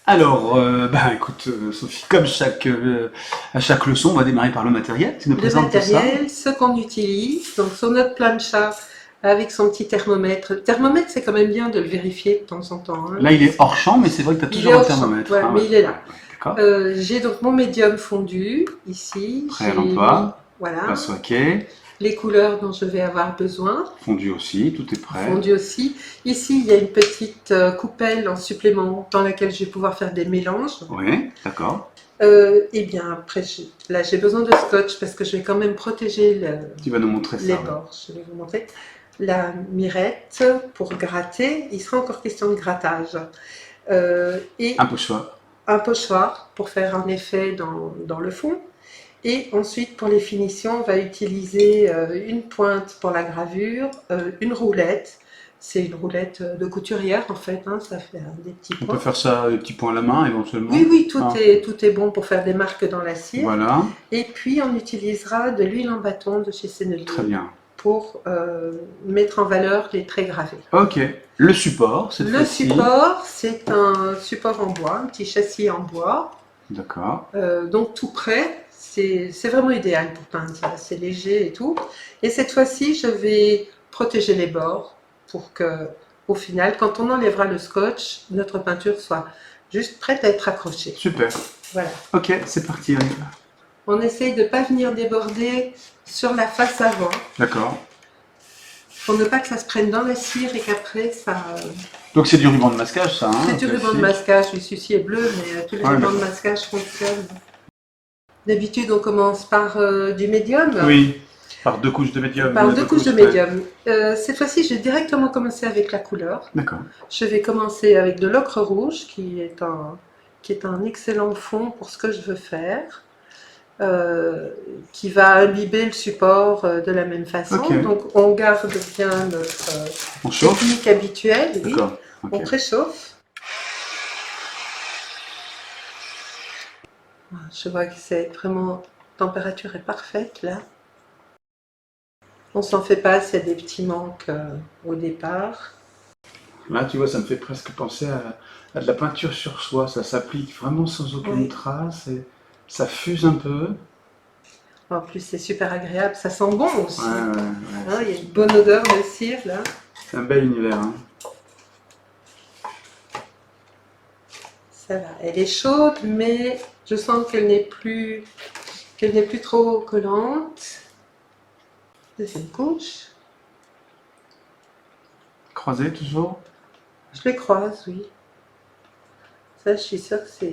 Alors, écoute, Sophie, comme à chaque leçon, on va démarrer par le matériel. Tu nous Le présentes tout ça? matériel, ce qu'on utilise, donc sur notre plancha avec son petit thermomètre. Le thermomètre, c'est quand même bien de le vérifier de temps en temps, hein, Là, il est parce que hors champ, mais c'est vrai que tu as il est toujours un hors champ, thermomètre. ouais, Hein, ouais, mais il est ouais, là. ouais, d'accord. J'ai donc mon médium fondu ici. Prêt à J'ai mis, l'emploi. voilà, Passe OK. les couleurs dont je vais avoir besoin. Fondu aussi, tout est prêt. Fondu aussi. Ici, il y a une petite coupelle en supplément dans laquelle je vais pouvoir faire des mélanges. Oui, d'accord. Et bien après, là j'ai besoin de scotch parce que je vais quand même protéger Tu vas nous montrer les ça, ouais. bords. Je vais vous montrer la mirette pour gratter. Il sera encore question de grattage. Et Un pochoir. un pochoir pour faire un effet dans le fond. Et ensuite, pour les finitions, on va utiliser une pointe pour la gravure, une roulette. C'est une roulette de couturière en fait, hein, ça fait des petits On peut points. faire ça des petits points à la main, éventuellement. Oui, oui, tout Ah, est bon pour faire des marques dans la cire. voilà. Et puis, on utilisera de l'huile en bâton de chez Sennelier Très bien. pour mettre en valeur les traits gravés. OK. Le support, cette Le fois-ci. support, c'est un support en bois, un petit châssis en bois. D'accord. Donc tout prêt, c'est vraiment idéal pour peindre, c'est léger et tout. Et cette fois-ci, je vais protéger les bords pour que, au final, quand on enlèvera le scotch, notre peinture soit juste prête à être accrochée. Super. Voilà. OK, c'est parti. Allez. On essaye de ne pas venir déborder sur la face avant D'accord. pour ne pas que ça se prenne dans la cire et qu'après ça. Donc c'est du ruban de masquage, ça, hein, C'est du ruban de classique. masquage, oui, celui-ci est bleu, mais tous les Ouais, rubans de d'accord. masquage fonctionnent. D'habitude, on commence par du médium. Oui, par deux couches de médium. Par deux couches de ouais. médium. Cette fois-ci, je vais directement commencer avec la couleur. D'accord. Je vais commencer avec de l'ocre rouge, qui est un excellent fond pour ce que je veux faire, qui va imbiber le support de la même façon. Ok. Donc, on garde bien notre On chauffe. technique habituelle. Oui. D'accord. Ok. On préchauffe. Je vois que c'est vraiment, la température est parfaite là. On s'en fait pas s'il y a des petits manques au départ. Là, tu vois, ça me fait presque penser à de la peinture sur soie. Ça s'applique vraiment sans aucune Oui. trace et ça fuse un peu. En plus, c'est super agréable, ça sent bon aussi. Ouais, ouais, ouais. Hein, il y a une bonne odeur de cire là. C'est un bel univers. Hein. Ça va, elle est chaude, mais je sens qu'elle n'est plus trop collante. Deuxième couche. Croisé toujours. Je les croise, oui. Ça, je suis sûre que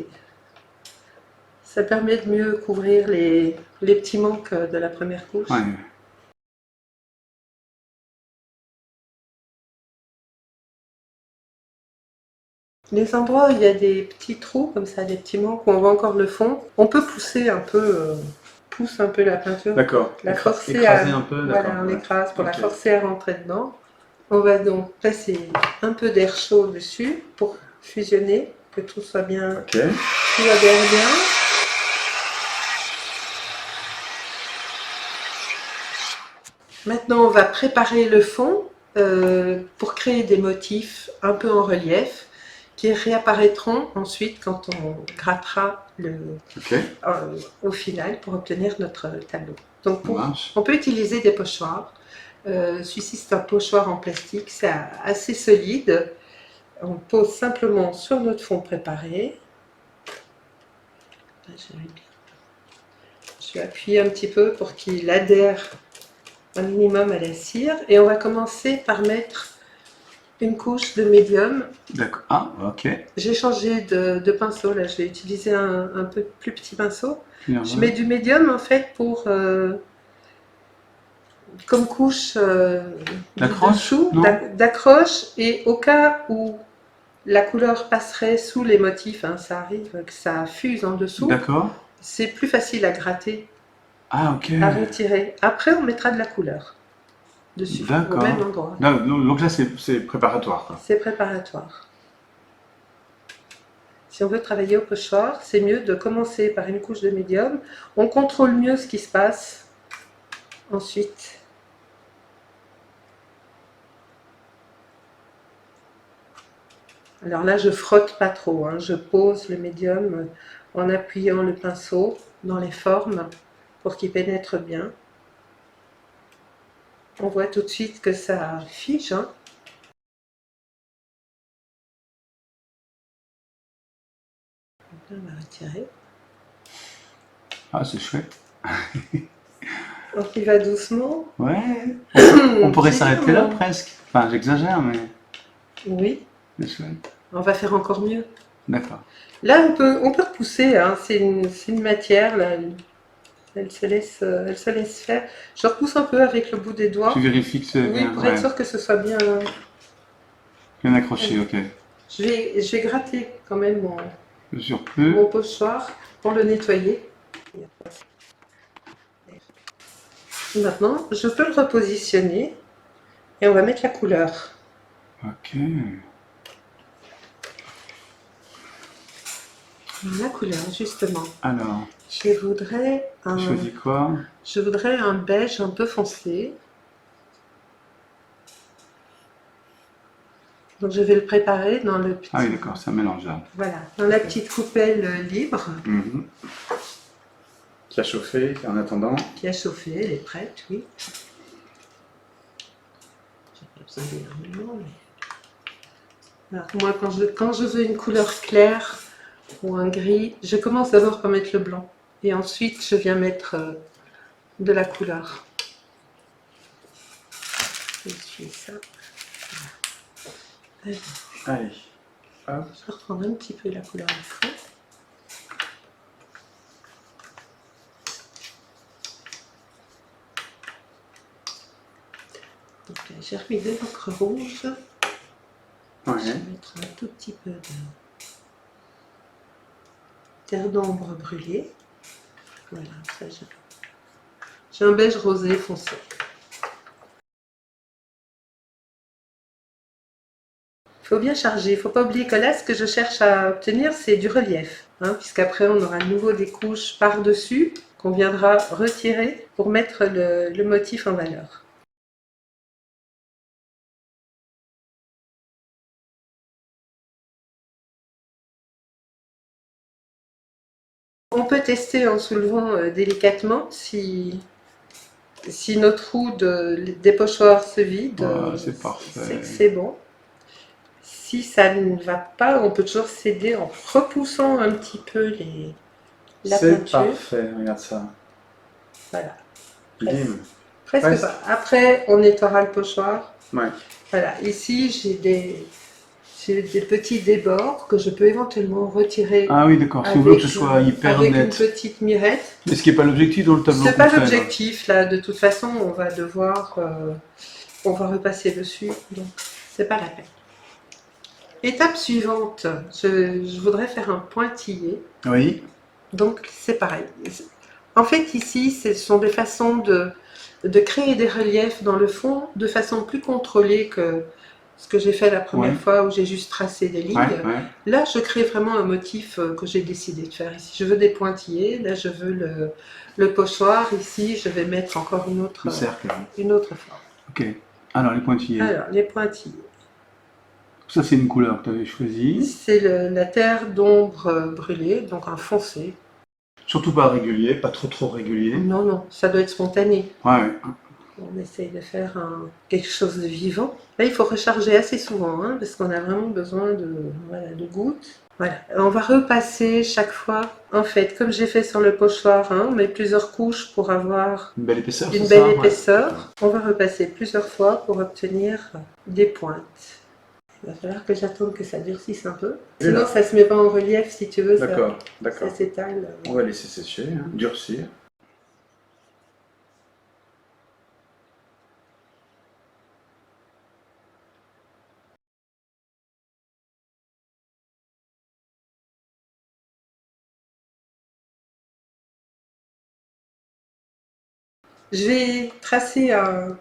ça permet de mieux couvrir les petits manques de la première couche. Ouais. Les endroits où il y a des petits trous, comme ça, des petits manques, où on voit encore le fond, on peut pousser un peu, pousse un peu la peinture. D'accord. La forcer Écraser un peu. voilà, on Ouais. écrase pour la Ok. forcer à rentrer dedans. On va donc passer un peu d'air chaud dessus pour fusionner, que tout soit bien, Ok. tout adhère bien. Maintenant, on va préparer le fond pour créer des motifs un peu en relief qui réapparaîtront ensuite quand on grattera au final pour obtenir notre tableau. Donc, on peut utiliser des pochoirs. Celui-ci, c'est un pochoir en plastique, c'est assez solide. On pose simplement sur notre fond préparé. Je vais appuyer un petit peu pour qu'il adhère un minimum à la cire. Et on va commencer par mettre une couche de médium. D'accord. Ah, ok. J'ai changé de pinceau, là je vais utiliser un peu plus petit pinceau. Je mets du médium en fait pour comme couche d'accroche, et au cas où la couleur passerait sous les motifs, hein, ça arrive que ça fuse en dessous. D'accord. C'est plus facile à gratter, à retirer. Après, on mettra de la couleur dessus, au même endroit. Donc là, c'est préparatoire. C'est préparatoire. Si on veut travailler au pochoir, c'est mieux de commencer par une couche de médium. On contrôle mieux ce qui se passe ensuite. Alors là, je frotte pas trop, hein. Je pose le médium en appuyant le pinceau dans les formes pour qu'il pénètre bien. On voit tout de suite que ça fige, hein. On va retirer. Ah, c'est chouette. Donc il va doucement. Ouais. On pourrait s'arrêter là presque. Enfin, j'exagère, mais... Oui. C'est chouette. On va faire encore mieux. D'accord. Là, on peut repousser, hein. C'est une matière, là. Elle se laisse faire. Je repousse un peu avec le bout des doigts. Tu vérifies que c'est bien. Oui, pour être sûr que ce soit bien... Bien accroché, ok. Je vais gratter quand même Surplus. mon pochoir pour le nettoyer. Maintenant, je peux le repositionner et on va mettre la couleur. Ok. La couleur, justement. Alors. Je voudrais un... Tu choisis quoi? Je voudrais un beige un peu foncé. Donc je vais le préparer dans le petit... Ah oui, d'accord, c'est un mélangeable. Voilà, dans la petite coupelle libre. Qui a chauffé en attendant. Qui a chauffé, elle est prête, oui. J'ai pas besoin d'énormément, mais... Alors, moi, quand je veux une couleur claire ou un gris, je commence d'abord par mettre le blanc. Et ensuite, je viens mettre de la couleur. Je suis ça. Voilà. Allez. Hop. Je vais reprendre un petit peu la couleur du fond. Donc là, j'ai remis de l'encre rouge. Ouais. Je vais mettre un tout petit peu de terre d'ombre brûlée. Voilà, ça j'ai un beige rosé foncé. Il faut bien charger, il ne faut pas oublier que là, ce que je cherche à obtenir, c'est du relief. Hein, puisqu'après, on aura à nouveau des couches par-dessus qu'on viendra retirer pour mettre le motif en valeur. On peut tester en soulevant délicatement si notre roue des pochoirs se vide, Ouais, c'est parfait. c'est que c'est bon. Si ça ne va pas, on peut toujours s'aider en repoussant un petit peu la peinture. C'est parfait, regarde ça. Voilà. Bim. Presque pas. Après, on nettoiera le pochoir. Ouais. Voilà. Ici, j'ai des petits débords que je peux éventuellement retirer. Ah oui, d'accord. Si vous voulez que ce soit hyper avec net. Une petite mirette. Mais ce qui n'est pas l'objectif dans le tableau. C'est pas l'objectif là. De toute façon, on va devoir, on va repasser dessus. Donc, c'est pas la peine. Étape suivante, je voudrais faire un pointillé. Oui. Donc c'est pareil. En fait ici, ce sont des façons de créer des reliefs dans le fond de façon plus contrôlée que ce que j'ai fait la première fois où j'ai juste tracé des lignes. Là, je crée vraiment un motif que j'ai décidé de faire ici. Je veux des pointillés, là je veux le pochoir, ici je vais mettre encore une autre forme. Ok, alors les pointillés. Alors les pointillés. Ça, c'est une couleur que tu avais choisie. C'est la terre d'ombre brûlée, donc un foncé. Surtout pas régulier, pas trop régulier. Non, non, ça doit être spontané. Ouais. On essaye de faire quelque chose de vivant. Là, il faut recharger assez souvent, hein, parce qu'on a vraiment besoin de gouttes. Voilà. On va repasser chaque fois. En fait, comme j'ai fait sur le pochoir, hein, on met plusieurs couches pour avoir une belle épaisseur. On va repasser plusieurs fois pour obtenir des pointes. Il va falloir que j'attende que ça durcisse un peu. Sinon, ça ne se met pas en relief, si tu veux. D'accord. Ça s'étale. On va laisser sécher, hein, durcir. Je vais tracer un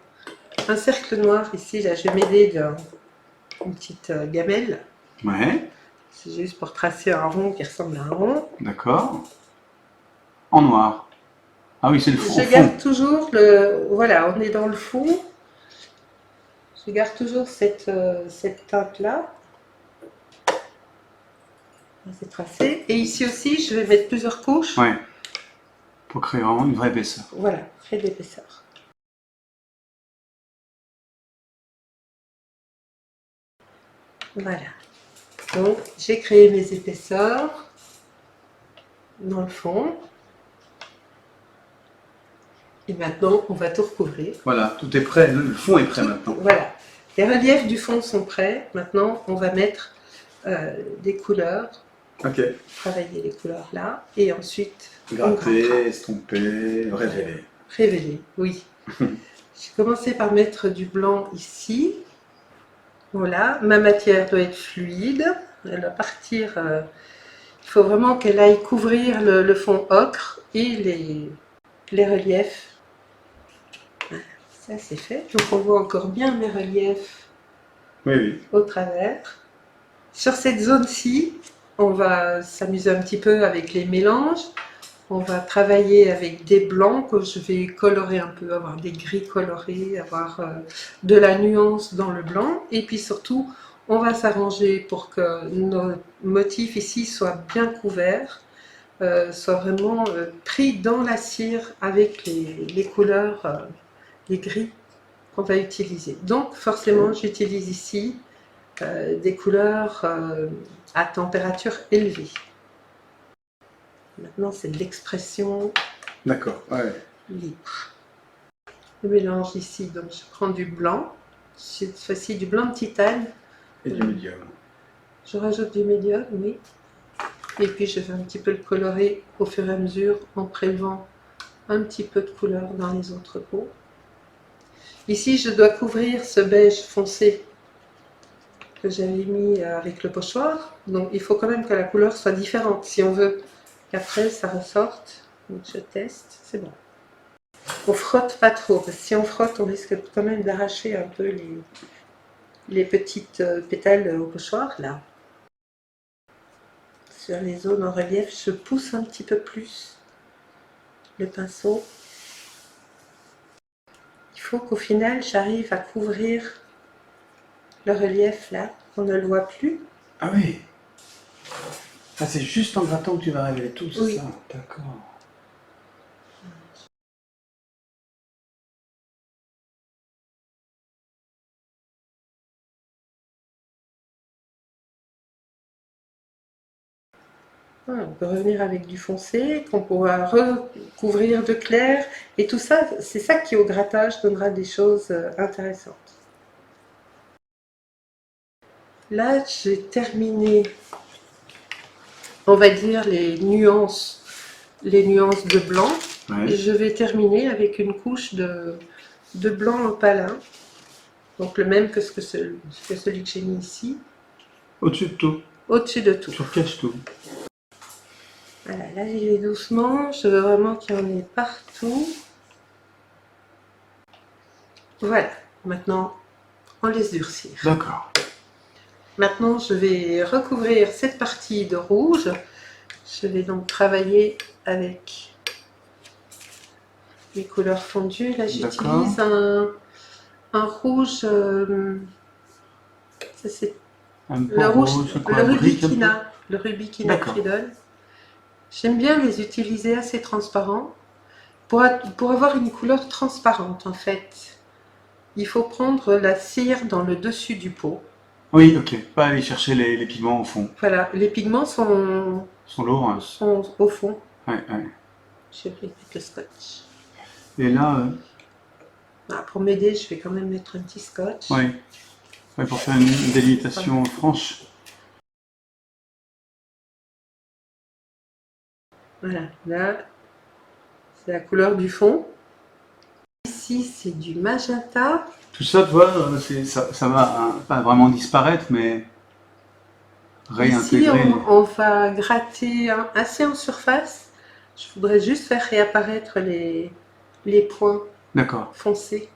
cercle noir ici. Là, je vais m'aider d'une petite gamelle. Ouais. C'est juste pour tracer un rond qui ressemble à un rond. D'accord. En noir. Ah oui, c'est le fond. Je garde toujours Voilà, on est dans le fond. Je garde toujours cette teinte-là. C'est tracé. Et ici aussi, je vais mettre plusieurs couches. Ouais. Pour créer vraiment une vraie épaisseur. Voilà, créer de l'épaisseur. Voilà. Donc, j'ai créé mes épaisseurs dans le fond. Et maintenant, on va tout recouvrir. Voilà, tout est prêt. Le fond est prêt maintenant. Voilà. Les reliefs du fond sont prêts. Maintenant, on va mettre des couleurs. Ok. Travailler les couleurs là. Et ensuite, gratter, estomper, révéler. Révéler, oui. J'ai commencé par mettre du blanc ici. Voilà, ma matière doit être fluide. Elle va partir. Il faut vraiment qu'elle aille couvrir le fond ocre et les reliefs. Ça c'est fait. Donc on voit encore bien mes reliefs au travers. Sur cette zone-ci, on va s'amuser un petit peu avec les mélanges. On va travailler avec des blancs que je vais colorer un peu, avoir des gris colorés, avoir de la nuance dans le blanc. Et puis surtout, on va s'arranger pour que nos motifs ici soient bien couverts, soient vraiment pris dans la cire avec les couleurs, les gris qu'on va utiliser. Donc forcément, j'utilise ici des couleurs à température élevée. Maintenant, c'est de l'expression libre. Je mélange ici, donc je prends du blanc, cette fois-ci du blanc de titane. Et du médium. Je rajoute du médium, oui. Et puis je vais un petit peu le colorer au fur et à mesure en prélevant un petit peu de couleur dans les autres pots. Ici, je dois couvrir ce beige foncé que j'avais mis avec le pochoir. Donc il faut quand même que la couleur soit différente si on veut qu'après ça ressorte. Donc je teste, c'est bon. On frotte pas trop, parce que si on frotte, on risque quand même d'arracher un peu les petites pétales au pochoir, là. Sur les zones en relief, je pousse un petit peu plus le pinceau. Il faut qu'au final, j'arrive à couvrir le relief, là, qu'on ne le voit plus. Ah oui. Ah, c'est juste en grattant que tu vas révéler tout, c'est ça? D'accord. On peut revenir avec du foncé, qu'on pourra recouvrir de clair. Et tout ça, c'est ça qui au grattage donnera des choses intéressantes. Là, j'ai terminé, on va dire, les nuances de blanc. Et je vais terminer avec une couche de blanc opalin. Donc le même que celui que j'ai mis ici. Au-dessus de tout. Au-dessus de tout. Tu recaches tout. Voilà, là j'y vais doucement, je veux vraiment qu'il y en ait partout. Voilà, maintenant on laisse durcir. D'accord. Maintenant je vais recouvrir cette partie de rouge. Je vais donc travailler avec les couleurs fondues. Là j'utilise un rouge, ça c'est le rouge, le Rubikina Cridol. J'aime bien les utiliser assez transparents pour avoir une couleur transparente en fait. Il faut prendre la cire dans le dessus du pot. Oui, ok. Pas aller chercher les pigments au fond. Voilà, les pigments sont lourds. Hein. Sont au fond. Ouais. Je vais mettre le scotch. Et là... pour m'aider, je vais quand même mettre un petit scotch. Oui. Ouais, pour faire une délimitation franche. Voilà, là, c'est la couleur du fond. Ici, c'est du magenta. Tout ça, tu vois, ça va pas vraiment disparaître, mais réintégrer. Ici, on va gratter assez en surface. Je voudrais juste faire réapparaître les points foncés.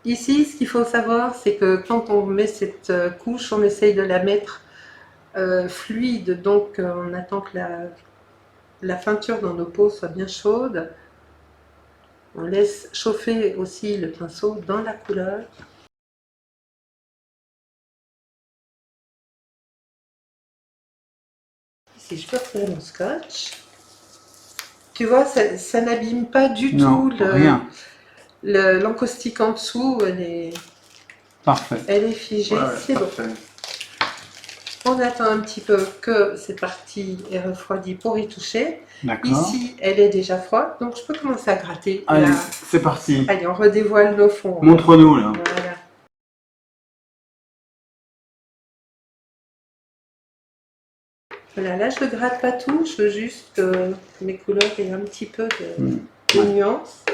Ici, ce qu'il faut savoir, c'est que quand on met cette couche, on essaye de la mettre fluide. Donc, on attend que la peinture dans nos pots soit bien chaude. On laisse chauffer aussi le pinceau dans la couleur. Si je peux retrouver mon scotch. Tu vois, ça n'abîme pas du Non, tout rien. l'encaustique en dessous, Parfait. elle est figée, Ouais, c'est bon. On attend un petit peu que cette partie est refroidie pour y toucher. Ici, elle est déjà froide, donc je peux commencer à gratter. Allez, c'est parti. Allez, on redévoile nos fonds. Montre-nous là. Voilà. Voilà, là je ne gratte pas tout, je veux juste que mes couleurs aient un petit peu de nuance.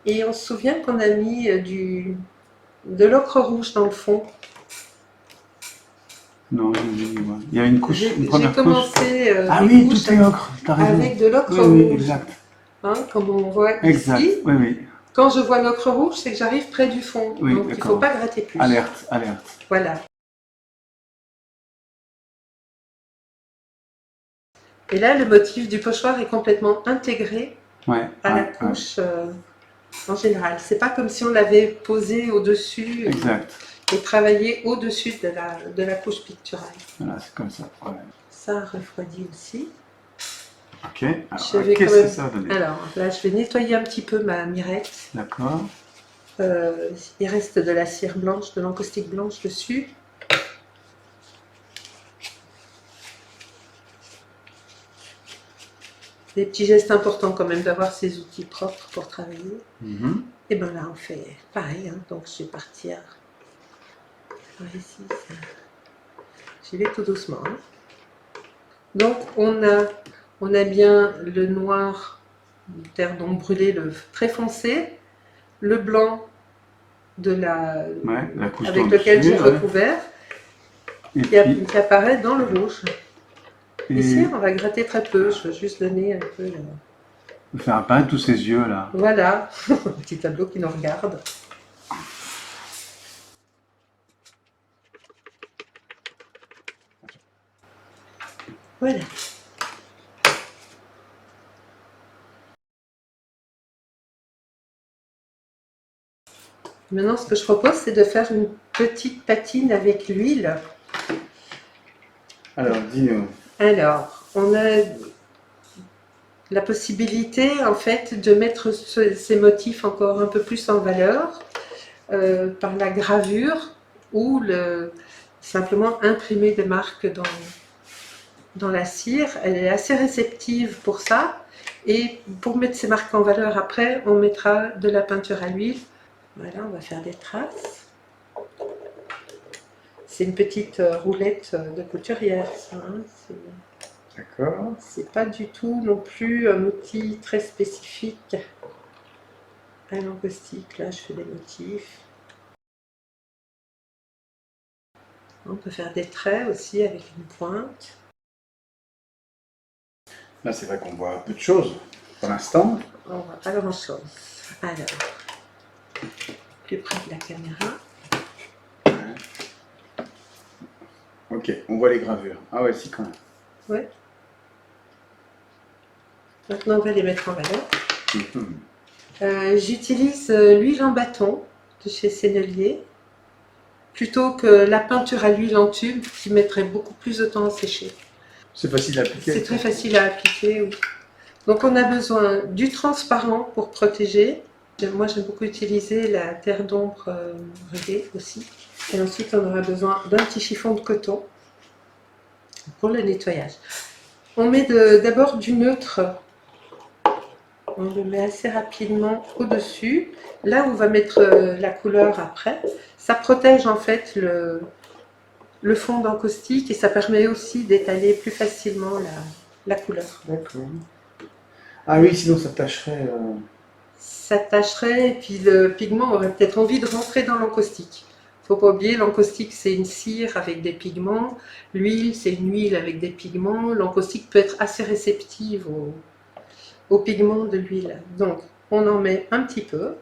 Et on se souvient qu'on a mis de l'ocre rouge dans le fond. Non, il y a une couche, une première couche. J'ai commencé ah oui, tout est ocre, t'as raison. Avec de l'ocre rouge. Oui, exact. Hein, comme on voit exact. ici. Oui, oui. Quand je vois l'ocre rouge, c'est que j'arrive près du fond. Oui, donc il ne faut pas gratter plus. Alerte, alerte. Voilà. Et là, le motif du pochoir est complètement intégré à la couche en général. C'est pas comme si on l'avait posé au-dessus et travaillé au-dessus de la couche picturale. Voilà, c'est comme ça. Ouais. Ça refroidit aussi. Ok, alors qu'est-ce que ça va donner? Alors là, je vais nettoyer un petit peu ma mirette. D'accord. Il reste de la cire blanche, de l'encaustique blanche dessus. Des petits gestes importants quand même d'avoir ces outils propres pour travailler. Et bien là on fait pareil, hein. Donc je vais partir par ici. J'y vais tout doucement. Hein. Donc on a bien le noir terre d'ombre brûlée, le très foncé, le blanc de la couche avec lequel j'ai recouvert, qui apparaît dans le rouge. Ici, on va gratter très peu, je veux juste donner un peu... Faire apparaître tous ces yeux là. Voilà, un petit tableau qui nous regarde. Voilà. Maintenant, ce que je propose, c'est de faire une petite patine avec l'huile. Alors, dis-nous. Alors, on a la possibilité, en fait, de mettre ces motifs encore un peu plus en valeur par la gravure ou simplement imprimer des marques dans la cire. Elle est assez réceptive pour ça. Et pour mettre ces marques en valeur après, on mettra de la peinture à l'huile. Voilà, on va faire des traces. C'est une petite roulette de couturière, ça. Hein. D'accord. C'est pas du tout non plus un outil très spécifique à l'encaustique. Là, je fais des motifs. On peut faire des traits aussi avec une pointe. Là, c'est vrai qu'on voit peu de choses pour l'instant. On voit pas grand chose. Alors, plus près de la caméra. Ok, on voit les gravures. Ah ouais, si quand même. Ouais. Maintenant, on va les mettre en valeur. J'utilise l'huile en bâton de chez Sennelier plutôt que la peinture à l'huile en tube qui mettrait beaucoup plus de temps à sécher. C'est facile à appliquer. C'est très facile à appliquer, oui. Donc on a besoin du transparent pour protéger. Moi j'aime beaucoup utiliser la terre d'ombre brûlée aussi. Et ensuite on aura besoin d'un petit chiffon de coton pour le nettoyage. On met d'abord du neutre. On le met assez rapidement au-dessus. Là, on va mettre la couleur après. Ça protège en fait le fond d'encaustique et ça permet aussi d'étaler plus facilement la couleur. D'accord. Ah oui, sinon ça tacherait. Ça tacherait et puis le pigment aurait peut-être envie de rentrer dans l'encaustique. Il ne faut pas oublier, l'encaustique c'est une cire avec des pigments. L'huile c'est une huile avec des pigments. L'encaustique peut être assez réceptive au pigment de l'huile. Donc, on en met un petit peu.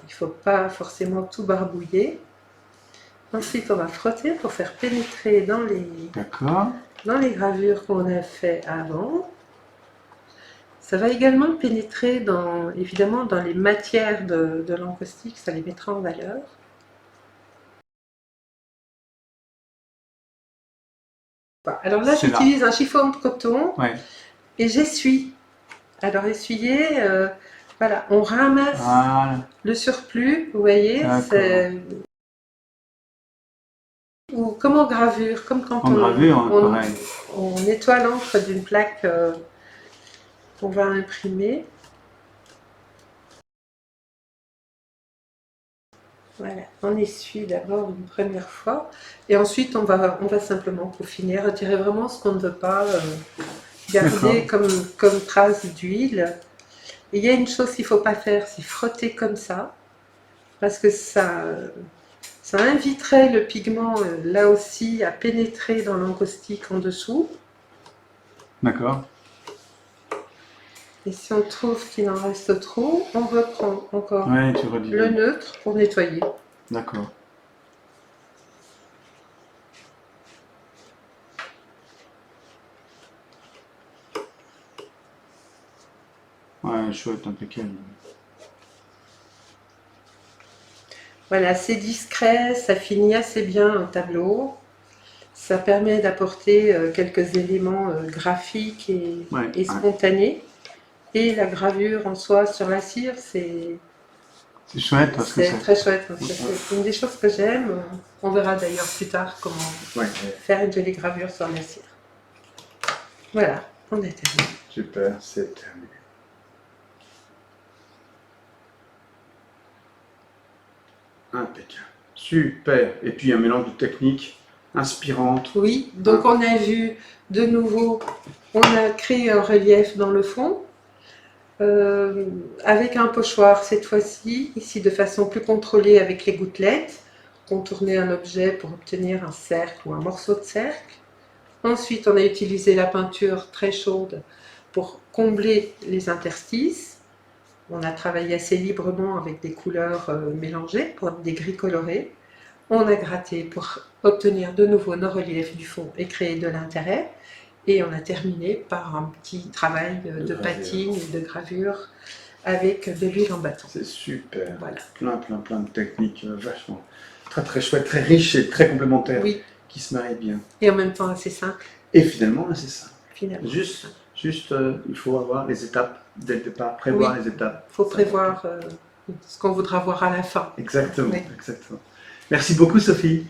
Il ne faut pas forcément tout barbouiller. Ensuite, on va frotter pour faire pénétrer dans les gravures qu'on a fait avant. Ça va également pénétrer évidemment dans les matières de l'encaustique, ça les mettra en valeur. Alors là, C'est là. j'utilise un chiffon de coton Ouais. et j'essuie. Alors essuyer, voilà, on ramasse Voilà. le surplus, vous voyez, ou comme en gravure, comme quand En gravure, on, pareil. on nettoie l'encre d'une plaque qu'on va imprimer. Voilà, on essuie d'abord une première fois et ensuite on va simplement peaufiner, retirer vraiment ce qu'on ne veut pas garder comme trace d'huile. Et il y a une chose qu'il ne faut pas faire, c'est frotter comme ça, parce que ça inviterait le pigment là aussi à pénétrer dans l'encaustique en dessous. D'accord. Et si on trouve qu'il en reste trop, on reprend encore tu le neutre pour nettoyer. D'accord. Ouais, chouette, impeccable. Voilà, c'est discret, ça finit assez bien un tableau. Ça permet d'apporter quelques éléments graphiques et spontanés. Et la gravure en soi sur la cire, c'est chouette parce que c'est très chouette. C'est une des choses que j'aime. On verra d'ailleurs plus tard comment faire une jolie gravure sur la cire. Voilà, on est terminé. Super, c'est terminé. Impeccable. Super. Et puis un mélange de techniques inspirantes. Oui, donc on a vu de nouveau, on a créé un relief dans le fond. Avec un pochoir cette fois-ci, ici de façon plus contrôlée avec les gouttelettes, contourner un objet pour obtenir un cercle ou un morceau de cercle. Ensuite, on a utilisé la peinture très chaude pour combler les interstices. On a travaillé assez librement avec des couleurs mélangées pour des gris colorés. On a gratté pour obtenir de nouveau nos reliefs du fond et créer de l'intérêt. Et on a terminé par un petit travail de patine et de gravure avec de l'huile en bâton. C'est super. Voilà. Plein de techniques vachement très chouettes, très riches et très complémentaires qui se marient bien. Et en même temps assez simple. Et finalement assez simple. Finalement. Juste il faut avoir les étapes dès le départ, prévoir les étapes. Il faut prévoir ce qu'on voudra voir à la fin. Exactement, exactement. Merci beaucoup Sophie.